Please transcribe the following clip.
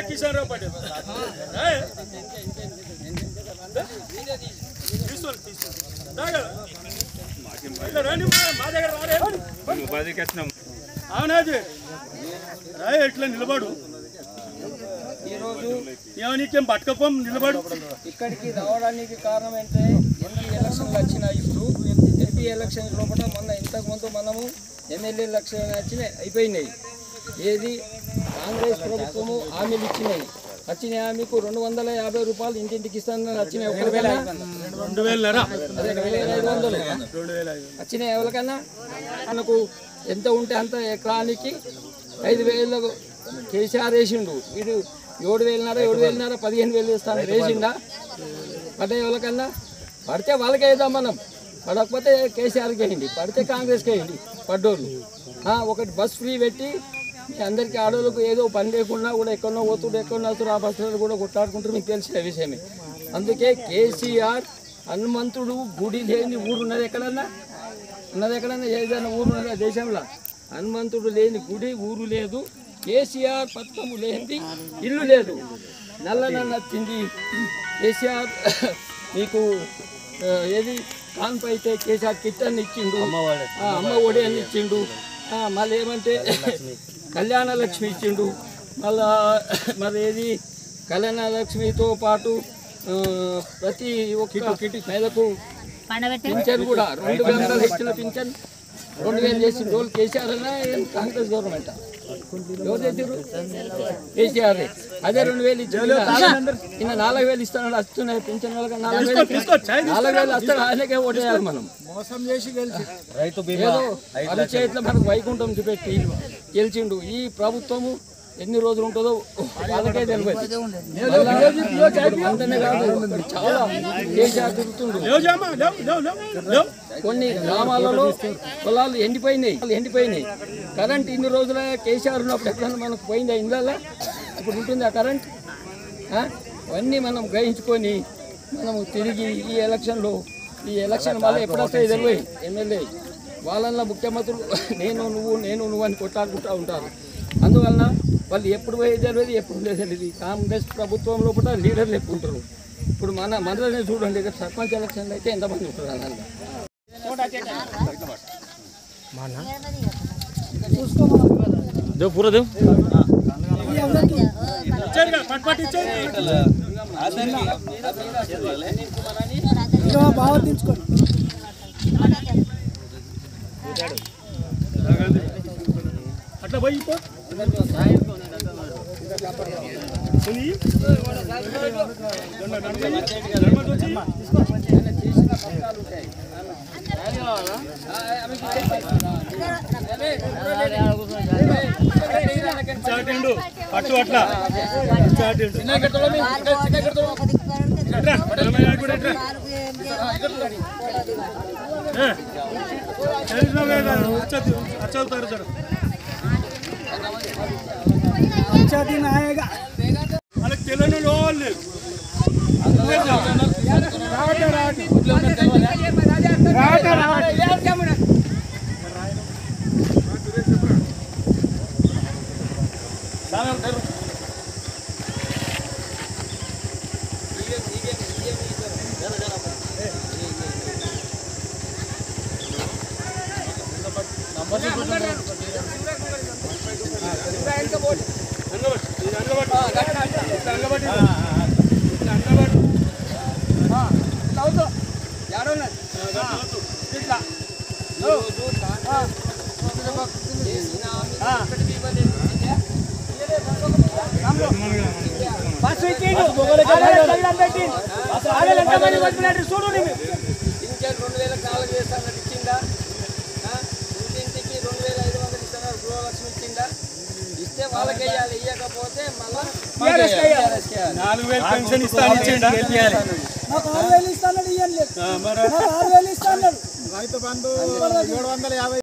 किशन राव पाटील అవునాజీ రాయ ఎట్లా నిలబడు ఏమనికేం పట్టుకపోం నిలబడు ఇక్కడికి రావడానికి కారణం ఏంటంటే ఎంపీ ఎలక్షన్లు వచ్చినాయి. ఇప్పుడు ఎంపీ ఎలక్షన్ లోపల మొన్న ఇంతకుముందు మనము ఎమ్మెల్యే ఎలక్షన్ అయిపోయినాయి. ఏది కాంగ్రెస్ ప్రభుత్వము హామీలు ఇచ్చినాయి. వచ్చిన హామీకు 250 రూపాయలు ఇంటింటికి ఇస్తానని వచ్చినాయి. 2500 వచ్చినాయి. ఎవరికన్నా మనకు ఎంత ఉంటే అంత ఎకరానికి 5000 కేసీఆర్ వేసిండు. వీడు 7,500 15,000 ఇస్తాను వేసిండా? పడ్డ ఎవరికన్నా పడితే వాళ్ళకే వేద్దాం మనం, పడకపోతే కేసీఆర్కి వేయండి, పడితే కాంగ్రెస్కి వేయండి. పడ్డోళ్ళు ఒకటి బస్ ఫ్రీ పెట్టి అందరికీ ఆడోళ్ళకు ఏదో పని లేకుండా కూడా ఎక్కడో పోతుడు ఎక్కడో వస్తుడు ఆ బస్సులు కూడా కొట్లాడుకుంటారు, మీకు తెలిసిన విషయమే. అందుకే కేసీఆర్ హనుమంతుడు గుడి లేని ఊరు ఉన్నది ఎక్కడన్నా? ఏదైనా ఊరు ఉన్నదా దేశంలో? హనుమంతుడు లేని గుడి ఊరు లేదు. కేసీఆర్ పథకము లేనిది ఇల్లు లేదు. నల్లనన్న తిండి కేసీఆర్ మీకు ఏది కాన్పు అయితే కేసీఆర్ కిట్ అని ఇచ్చిండు, అమ్మ ఒడి అని ఇచ్చిండు. మళ్ళీ ఏమంటే కళ్యాణ లక్ష్మి ఇచ్చిండు. మళ్ళా మరి ఏది కళ్యాణ లక్ష్మితో పాటు ప్రతి ఒక్క నెలకు పింఛన్ కూడా 2,000 ఇచ్చిన పింఛన్ 2,000 చేసిన రోజులు కేసీఆర్ అన్నా కాంగ్రెస్ గవర్నమెంట్ ఎవరు తెచ్చారు? కేసీఆర్. అదే 2,000 ఇచ్చారు. నిన్న 4,000 ఇస్తానని వస్తున్నాయి పింఛన్ వాళ్ళకి. 4,000 వస్తాడు, ఆయనకే ఓటేయాలి మనం. ఏదో అరిచేతిలో మనకు వైకుంఠం చూపెట్టి గెలిచిండు. ఈ ప్రభుత్వము ఎన్ని రోజులు ఉంటుందో వాళ్ళకే తెలియదు. అంతనే కాదు, చాలా కేసీఆర్ తిరుగుతుండు. కొన్ని గ్రామాలలో పొలాలు ఎండిపోయినాయి. కరెంట్ ఇన్ని రోజుల కేసీఆర్ ఉన్నప్పుడు ఎక్కడన్నా మనకు పోయిందా? ఇండ్లలో ఇప్పుడు ఉంటుంది ఆ కరెంట్. అవన్నీ మనం గ్రహించుకొని మనము తిరిగి ఈ ఎలక్షన్ మళ్ళీ ఎప్పుడు వస్తాయి తెలియదు. ఎమ్మెల్యే వాళ్ళల్లో ముఖ్యమంత్రులు నేను నువ్వు అని కొట్లాడుకుంటూ ఉంటారు. అందువలన వాళ్ళు ఎప్పుడు పోయేది తెలియదు, ఎప్పుడు తెలియదు. కాంగ్రెస్ ప్రభుత్వంలో కూడా లీడర్లు ఎక్కువ ఉంటారు. ఇప్పుడు మనలోనే చూడండి, ఇక్కడ సర్పంచ్ ఎలక్షన్లు అయితే ఎంతమంది ఉంటారు అన్నది. పూరా అట్లా పోయి పట్టు అట్లా चलता सर अच्छा दिन आएगा अलग चलन 4000 పెన్షన్ ఇస్తాను ఇచ్చిండా మరి రైతు బంధు 750